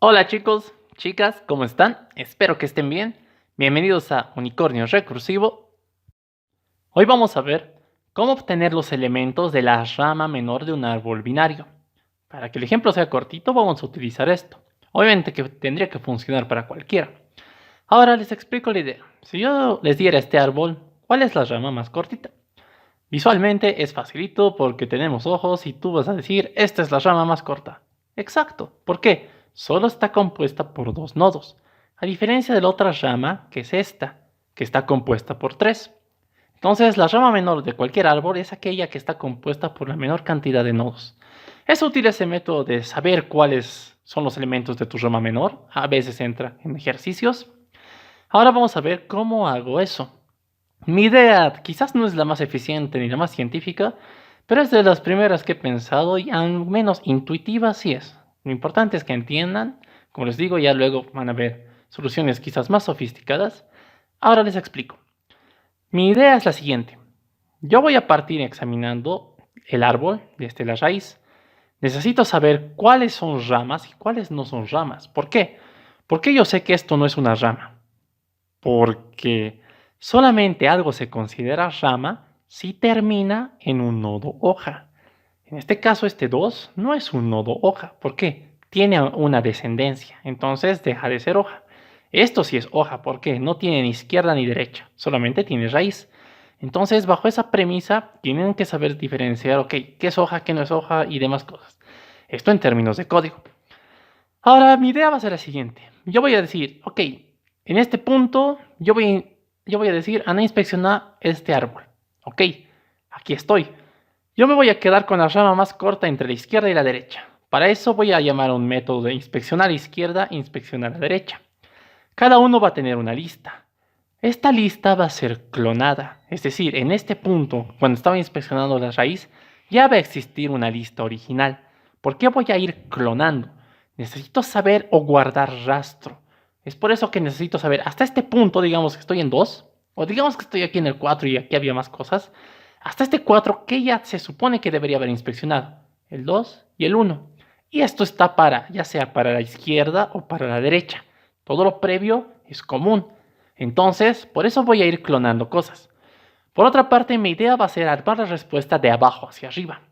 Hola chicos, chicas, ¿cómo están? Espero que estén bien. Bienvenidos a Unicornio Recursivo. Hoy vamos a ver cómo obtener los elementos de la rama menor de un árbol binario. Para que el ejemplo sea cortito, vamos a utilizar esto. Obviamente que tendría que funcionar para cualquiera. Ahora les explico la idea. Si yo les diera este árbol, ¿cuál es la rama más cortita? Visualmente es facilito porque tenemos ojos y tú vas a decir, esta es la rama más corta. Exacto. ¿Por qué? Solo está compuesta por dos nodos, a diferencia de la otra rama, que es esta, que está compuesta por tres. Entonces, la rama menor de cualquier árbol es aquella que está compuesta por la menor cantidad de nodos. Es útil ese método de saber cuáles son los elementos de tu rama menor. A veces entra en ejercicios. Ahora vamos a ver cómo hago eso. Mi idea quizás no es la más eficiente ni la más científica, pero es de las primeras que he pensado y al menos intuitiva sí es. Lo importante es que entiendan, como les digo, ya luego van a ver soluciones quizás más sofisticadas. Ahora les explico. Mi idea es la siguiente. Yo voy a partir examinando el árbol desde la raíz. Necesito saber cuáles son ramas y cuáles no son ramas. ¿Por qué? Porque yo sé que esto no es una rama. Porque solamente algo se considera rama si termina en un nodo hoja. En este caso, este 2 no es un nodo hoja. ¿Por qué? Tiene una descendencia, entonces deja de ser hoja. Esto sí es hoja, ¿por qué? No tiene ni izquierda ni derecha, solamente tiene raíz. Entonces, bajo esa premisa, tienen que saber diferenciar, ok, qué es hoja, qué no es hoja y demás cosas. Esto en términos de código. Ahora, mi idea va a ser la siguiente. Yo voy a decir, ok, en este punto yo voy a decir, anda a inspeccionar este árbol. Ok, aquí estoy. Yo me voy a quedar con la rama más corta entre la izquierda y la derecha. Para eso voy a llamar a un método de inspeccionar a la izquierda e inspeccionar a la derecha. Cada uno va a tener una lista. Esta lista va a ser clonada. Es decir, en este punto, cuando estaba inspeccionando la raíz, ya va a existir una lista original. ¿Por qué voy a ir clonando? Necesito saber o guardar rastro. Es por eso que necesito saber, hasta este punto, digamos que estoy en 2, o digamos que estoy aquí en el 4 y aquí había más cosas, hasta este 4, ¿qué ya se supone que debería haber inspeccionado? El 2 y el 1. Y esto está para, ya sea para la izquierda o para la derecha. Todo lo previo es común. Entonces, por eso voy a ir clonando cosas. Por otra parte, mi idea va a ser armar la respuesta de abajo hacia arriba.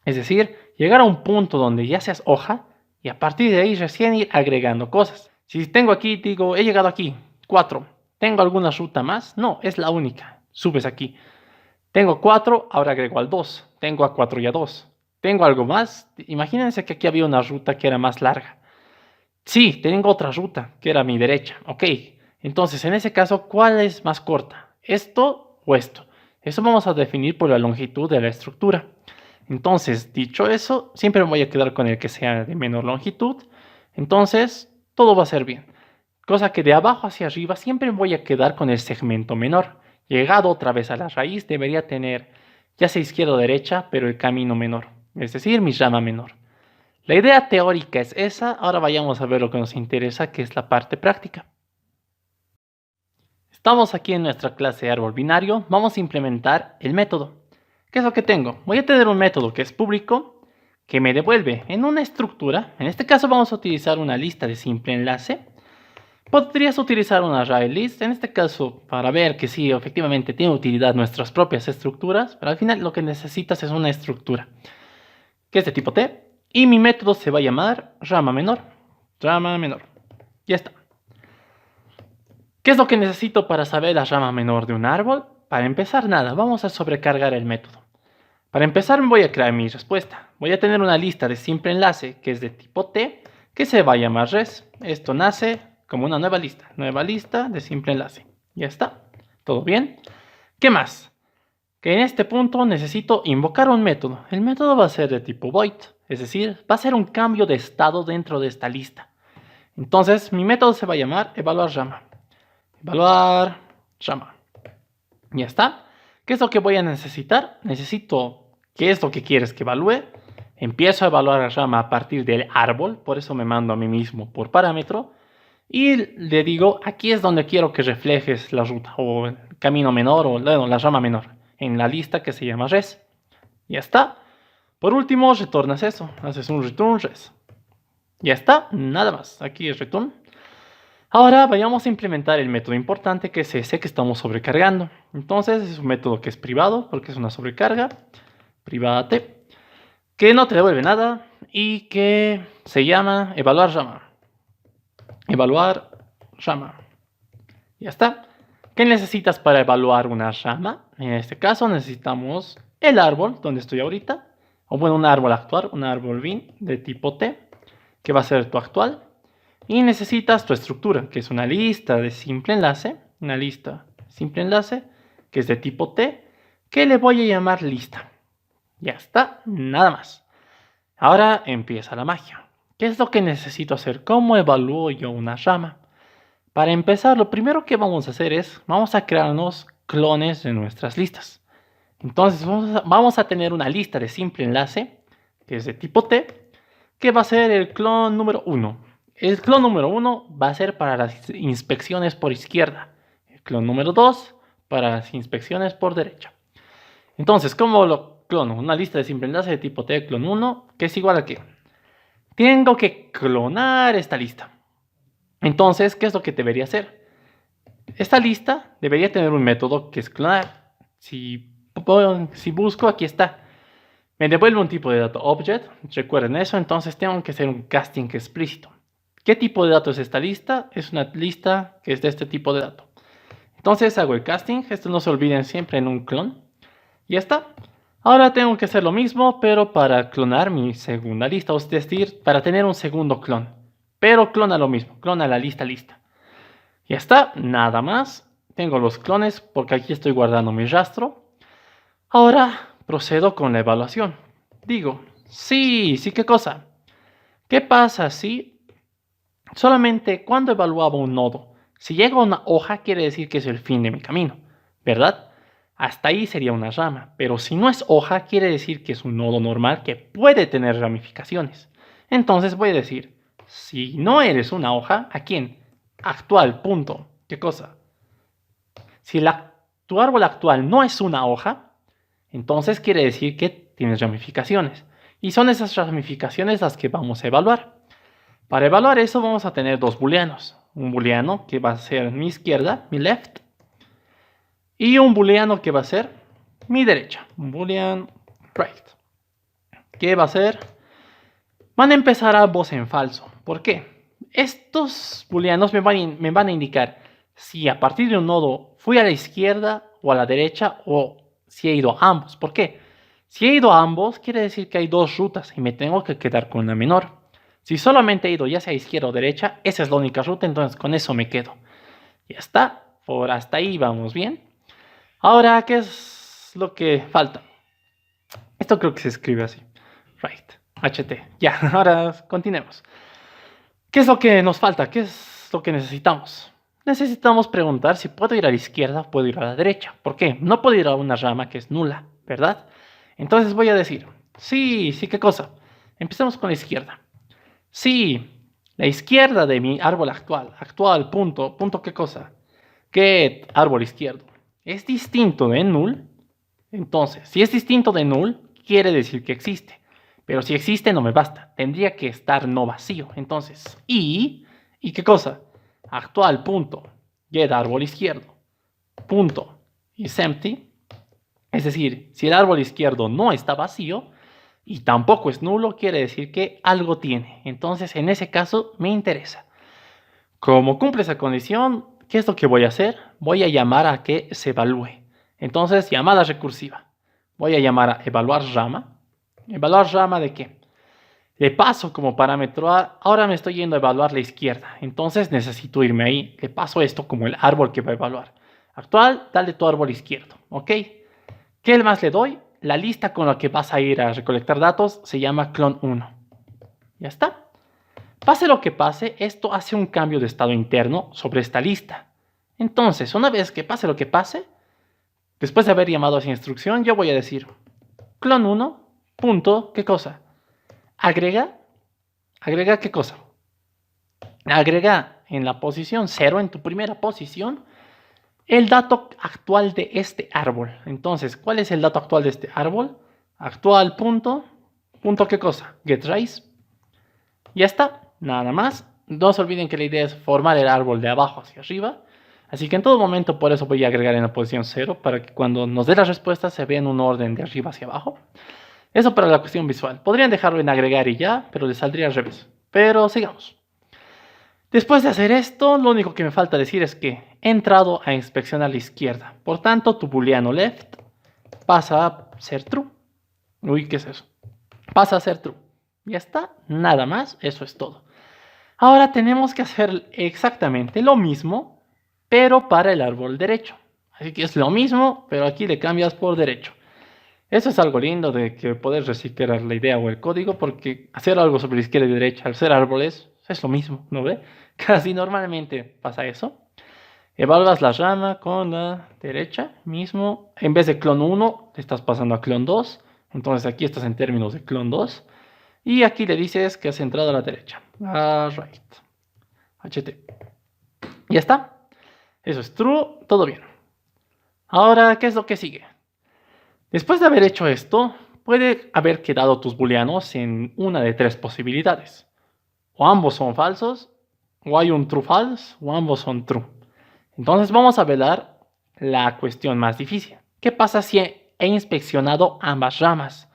Es decir, llegar a un punto donde ya seas hoja y a partir de ahí recién ir agregando cosas. Si tengo aquí, digo, he llegado aquí, 4. ¿Tengo alguna ruta más? No, es la única. Subes aquí. Tengo 4, ahora agrego al 2. Tengo a 4 y a 2. ¿Tengo algo más? Imagínense que aquí había una ruta que era más larga. Sí, tengo otra ruta, que era a mi derecha. Ok, entonces en ese caso, ¿cuál es más corta? ¿Esto o esto? Eso vamos a definir por la longitud de la estructura. Entonces, dicho eso, siempre me voy a quedar con el que sea de menor longitud. Entonces, todo va a ser bien. Cosa que de abajo hacia arriba siempre me voy a quedar con el segmento menor. Llegado otra vez a la raíz, debería tener ya sea izquierda o derecha, pero el camino menor. Es decir, mi rama menor. La idea teórica es esa, ahora vayamos a ver lo que nos interesa, que es la parte práctica. Estamos aquí en nuestra clase de árbol binario, vamos a implementar el método. ¿Qué es lo que tengo? Voy a tener un método que es público, que me devuelve en una estructura, en este caso vamos a utilizar una lista de simple enlace. Podrías utilizar un array list, en este caso para ver que sí, efectivamente tiene utilidad nuestras propias estructuras, pero al final lo que necesitas es una estructura, que es de tipo T, y mi método se va a llamar rama menor. Rama menor. Ya está. ¿Qué es lo que necesito para saber la rama menor de un árbol? Para empezar, nada, vamos a sobrecargar el método. Para empezar, voy a crear mi respuesta. Voy a tener una lista de simple enlace que es de tipo T, que se va a llamar res. Esto nace como una nueva lista de simple enlace. Ya está. ¿Todo bien? ¿Qué más? Que en este punto necesito invocar un método. El método va a ser de tipo void, es decir, va a ser un cambio de estado dentro de esta lista. Entonces, mi método se va a llamar evaluar rama. Evaluar rama. Ya está. ¿Qué es lo que voy a necesitar? Necesito qué es lo que quieres que evalúe. Empiezo a evaluar la rama a partir del árbol, por eso me mando a mí mismo por parámetro. Y le digo, aquí es donde quiero que reflejes la ruta, o el camino menor, o bueno, la rama menor, en la lista que se llama res. Ya está. Por último, retornas eso. Haces un return res. Ya está, nada más. Aquí es return. Ahora vayamos a implementar el método importante, que es ese que estamos sobrecargando. Entonces es un método que es privado porque es una sobrecarga. Private. Que no te devuelve nada y que se llama evaluar rama. Evaluar rama. Ya está. ¿Qué necesitas para evaluar una rama? En este caso necesitamos el árbol donde estoy ahorita. O bueno, un árbol actual, un árbol bin de tipo T, que va a ser tu actual. Y necesitas tu estructura, que es una lista de simple enlace. Una lista simple enlace, que es de tipo T, que le voy a llamar lista. Ya está, nada más. Ahora empieza la magia. ¿Qué es lo que necesito hacer? ¿Cómo evalúo yo una rama? Para empezar, lo primero que vamos a hacer es, vamos a crearnos clones de nuestras listas. Entonces vamos a tener una lista de simple enlace, que es de tipo T, que va a ser el clon número 1. El clon número 1 va a ser para las inspecciones por izquierda. El clon número 2 para las inspecciones por derecha. Entonces, ¿cómo lo clono? Una lista de simple enlace de tipo T, clon 1, que es igual a qué. Tengo que clonar esta lista. Entonces, ¿qué es lo que debería hacer? Esta lista debería tener un método que es clonar. Si busco, aquí está. Me devuelve un tipo de dato object. Recuerden eso, entonces tengo que hacer un casting explícito. ¿Qué tipo de dato es esta lista? Es una lista que es de este tipo de dato. Entonces hago el casting. Esto no se olviden siempre en un clon. Y ya está. Ahora tengo que hacer lo mismo, pero para clonar mi segunda lista. Es decir, para tener un segundo clon. Pero clona lo mismo. Clona la lista. Ya está, nada más. Tengo los clones porque aquí estoy guardando mi rastro. Ahora procedo con la evaluación. Digo, sí, ¿qué cosa? ¿Qué pasa si solamente cuando evaluaba un nodo, si llega a una hoja quiere decir que es el fin de mi camino, ¿verdad? Hasta ahí sería una rama, pero si no es hoja quiere decir que es un nodo normal que puede tener ramificaciones. Entonces voy a decir, si no eres una hoja, ¿a quién? Actual, punto. ¿Qué cosa? Si tu árbol actual no es una hoja, entonces quiere decir que tienes ramificaciones. Y son esas ramificaciones las que vamos a evaluar. Para evaluar eso vamos a tener dos booleanos. Un booleano que va a ser mi izquierda, mi left. Y un booleano que va a ser mi derecha. Un boolean right. ¿Qué va a ser? Van a empezar ambos en falso. ¿Por qué? Estos booleanos me van a indicar si a partir de un nodo fui a la izquierda o a la derecha o si he ido a ambos. ¿Por qué? Si he ido a ambos, quiere decir que hay dos rutas y me tengo que quedar con la menor. Si solamente he ido ya sea a izquierda o derecha, esa es la única ruta, entonces con eso me quedo. Ya está, por hasta ahí vamos bien. Ahora, ¿qué es lo que falta? Esto creo que se escribe así. Right. HT. Ya, ahora continuemos. ¿Qué es lo que nos falta? ¿Qué es lo que necesitamos? Necesitamos preguntar si puedo ir a la izquierda o puedo ir a la derecha. ¿Por qué? No puedo ir a una rama que es nula, ¿verdad? Entonces voy a decir, sí, ¿qué cosa? Empecemos con la izquierda. Sí, la izquierda de mi árbol actual, punto, ¿qué cosa? Get árbol izquierdo. ¿Es distinto de null? Entonces, si es distinto de null, quiere decir que existe. Pero si existe no me basta, tendría que estar no vacío. Entonces, ¿y qué cosa? Actual punto, get árbol izquierdo, punto, is empty. Es decir, si el árbol izquierdo no está vacío y tampoco es nulo, quiere decir que algo tiene. Entonces, en ese caso, me interesa. Como cumple esa condición, ¿qué es lo que voy a hacer? Voy a llamar a que se evalúe. Entonces, llamada recursiva. Voy a llamar a evaluar rama. ¿Evaluar rama de qué? Le paso como parámetro a, ahora me estoy yendo a evaluar la izquierda, entonces necesito irme ahí. Le paso esto como el árbol que va a evaluar. Actual, dale tu árbol izquierdo, ¿ok? ¿Qué más le doy? La lista con la que vas a ir a recolectar datos se llama clon 1. Ya está. Pase lo que pase, esto hace un cambio de estado interno sobre esta lista. Entonces, una vez que pase lo que pase, después de haber llamado a esa instrucción, yo voy a decir clon 1, punto, ¿qué cosa? Agrega qué cosa? Agrega en la posición 0, en tu primera posición, el dato actual de este árbol. Entonces, ¿cuál es el dato actual de este árbol? Actual punto, punto qué cosa? Get raíz. Ya está, nada más. No se olviden que la idea es formar el árbol de abajo hacia arriba. Así que en todo momento por eso voy a agregar en la posición 0 para que cuando nos dé la respuesta se vea en un orden de arriba hacia abajo. Eso para la cuestión visual. Podrían dejarlo en agregar y ya, pero les saldría al revés. Pero sigamos. Después de hacer esto, lo único que me falta decir es que he entrado a inspeccionar la izquierda. Por tanto, tu booleano left pasa a ser true. Uy, ¿qué es eso? Pasa a ser true. Ya está, nada más, eso es todo. Ahora tenemos que hacer exactamente lo mismo, pero para el árbol derecho. Así que es lo mismo, pero aquí le cambias por derecho. Eso es algo lindo de que poder reciclar la idea o el código, porque hacer algo sobre la izquierda y derecha, al ser árboles, es lo mismo, ¿no ve? Casi normalmente pasa eso. Evalúas la rama con la derecha mismo. En vez de clon 1, te estás pasando a clon 2. Entonces aquí estás en términos de clon 2. Y aquí le dices que has entrado a la derecha. A right. HT. Ya está. Eso es true. Todo bien. Ahora, ¿qué es lo que sigue? Después de haber hecho esto, puede haber quedado tus booleanos en una de tres posibilidades. O ambos son falsos, o hay un true false, o ambos son true. Entonces vamos a ver la cuestión más difícil. ¿Qué pasa si he inspeccionado ambas ramas?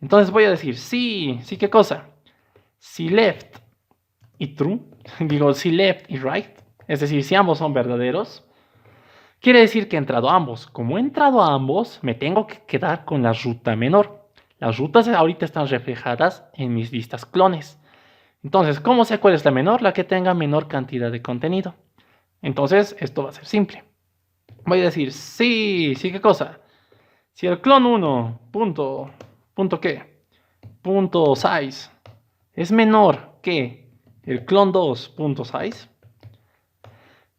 Entonces voy a decir, sí, ¿qué cosa? Si left y true, digo, si left y right, es decir, si ambos son verdaderos, quiere decir que he entrado a ambos. Como he entrado a ambos, me tengo que quedar con la ruta menor. Las rutas ahorita están reflejadas en mis listas clones. Entonces, ¿cómo sé cuál es la menor? La que tenga menor cantidad de contenido. Entonces, esto va a ser simple. Voy a decir, sí, ¿qué cosa? Si el clon 1, punto qué, punto size, es menor que el clon 2, punto size.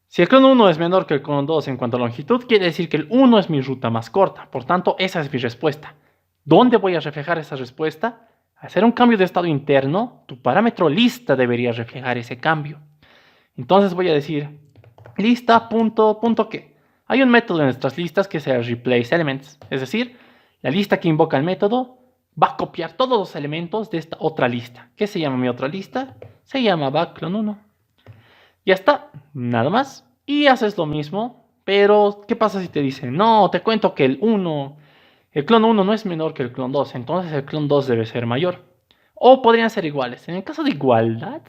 Si el clon 1 es menor que el clon 2 en cuanto a longitud, quiere decir que el 1 es mi ruta más corta. Por tanto, esa es mi respuesta. ¿Dónde voy a reflejar esa respuesta? Al hacer un cambio de estado interno, tu parámetro lista debería reflejar ese cambio. Entonces voy a decir lista punto qué. Hay un método en nuestras listas que es el replace elements, es decir, la lista que invoca el método va a copiar todos los elementos de esta otra lista. ¿Qué se llama mi otra lista? Se llama backclone 1. Ya está, nada más. Y haces lo mismo, pero ¿qué pasa si te dice, no, te cuento que el clon 1 no es menor que el clon 2, entonces el clon 2 debe ser mayor? O podrían ser iguales. En el caso de igualdad,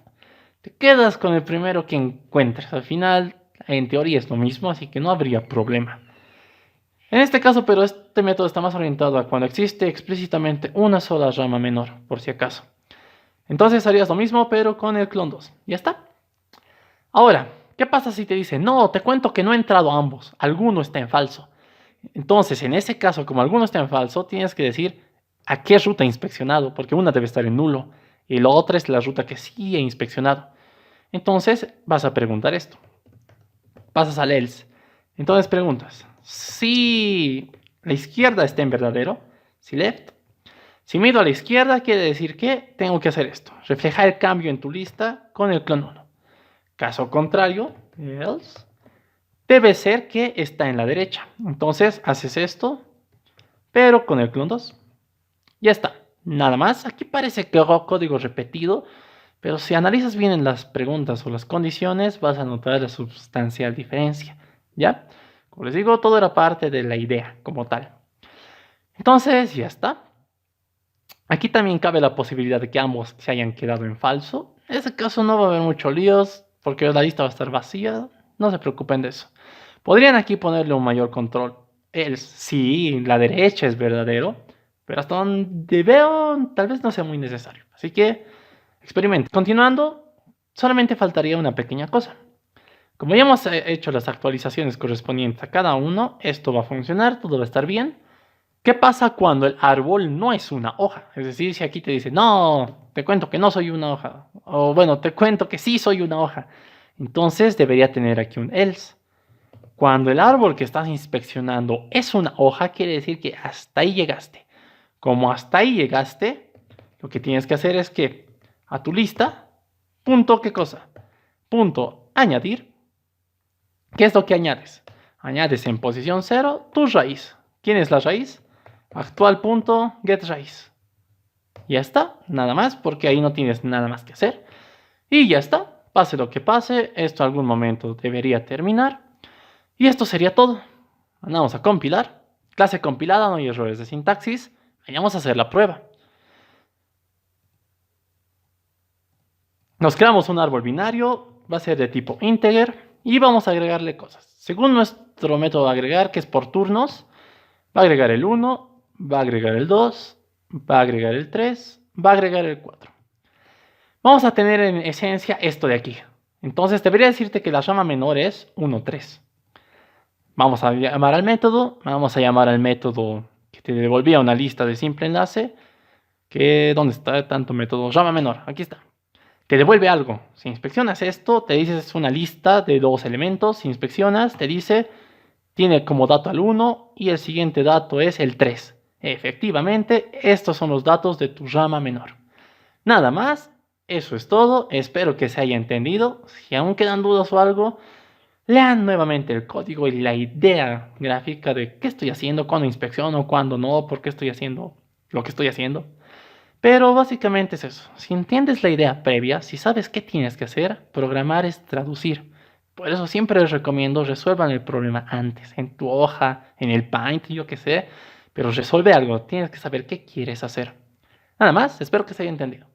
te quedas con el primero que encuentres. Al final, en teoría es lo mismo, así que no habría problema. En este caso, pero este método está más orientado a cuando existe explícitamente una sola rama menor, por si acaso. Entonces harías lo mismo, pero con el clon 2. ¿Ya está? Ahora, ¿qué pasa si te dice, no, te cuento que no he entrado a ambos, alguno está en falso? Entonces, en ese caso, como alguno está en falso, tienes que decir a qué ruta he inspeccionado, porque una debe estar en nulo y la otra es la ruta que sí he inspeccionado. Entonces, vas a preguntar esto. Pasas al else. Entonces preguntas, si la izquierda está en verdadero, si left, si mido a la izquierda, quiere decir que tengo que hacer esto, reflejar el cambio en tu lista con el clon 1. Caso contrario, else, debe ser que está en la derecha. Entonces haces esto, pero con el clon 2. Ya está, nada más. Aquí parece que hago código repetido, pero si analizas bien en las preguntas o las condiciones, vas a notar la sustancial diferencia. ¿Ya? Como les digo, todo era parte de la idea como tal. Entonces, ya está. Aquí también cabe la posibilidad de que ambos se hayan quedado en falso. En ese caso no va a haber muchos líos, porque la lista va a estar vacía. No se preocupen de eso. Podrían aquí ponerle un mayor control. Sí, la derecha es verdadero, pero hasta donde veo, tal vez no sea muy necesario. Así que experimenten. Continuando, solamente faltaría una pequeña cosa. Como ya hemos hecho las actualizaciones correspondientes a cada uno, esto va a funcionar, todo va a estar bien. ¿Qué pasa cuando el árbol no es una hoja? Es decir, si aquí te dice, no, te cuento que no soy una hoja. O bueno, te cuento que sí soy una hoja. Entonces debería tener aquí un else. Cuando el árbol que estás inspeccionando es una hoja, quiere decir que hasta ahí llegaste. Como hasta ahí llegaste, lo que tienes que hacer es que a tu lista, punto, ¿qué cosa? Punto, añadir. ¿Qué es lo que añades? Añades en posición 0 tu raíz. ¿Quién es la raíz? Actual punto get raíz. Ya está, nada más, porque ahí no tienes nada más que hacer. Y ya está, pase lo que pase, esto en algún momento debería terminar. Y esto sería todo. Vamos a compilar. Clase compilada, no hay errores de sintaxis. Vayamos a hacer la prueba. Nos creamos un árbol binario, va a ser de tipo integer y vamos a agregarle cosas. Según nuestro método de agregar, que es por turnos, va a agregar el 1, va a agregar el 2, va a agregar el 3, va a agregar el 4. Vamos a tener en esencia esto de aquí. Entonces debería decirte que la rama menor es 1, 3. Vamos a llamar al método, que te devolvía una lista de simple enlace, ¿dónde está tanto método? Rama menor, aquí está. Te devuelve algo. Si inspeccionas esto, te dice es una lista de 2 elementos. Si inspeccionas, te dice tiene como dato al 1 y el siguiente dato es el 3. Efectivamente, estos son los datos de tu rama menor. Nada más, eso es todo. Espero que se haya entendido. Si aún quedan dudas o algo, lean nuevamente el código y la idea gráfica de qué estoy haciendo, cuándo inspecciono, cuándo no, por qué estoy haciendo lo que estoy haciendo. Pero básicamente es eso. Si entiendes la idea previa, si sabes qué tienes que hacer, programar es traducir. Por eso siempre les recomiendo resuelvan el problema antes, en tu hoja, en el Paint, yo qué sé. Pero resuelve algo, tienes que saber qué quieres hacer. Nada más, espero que se haya entendido.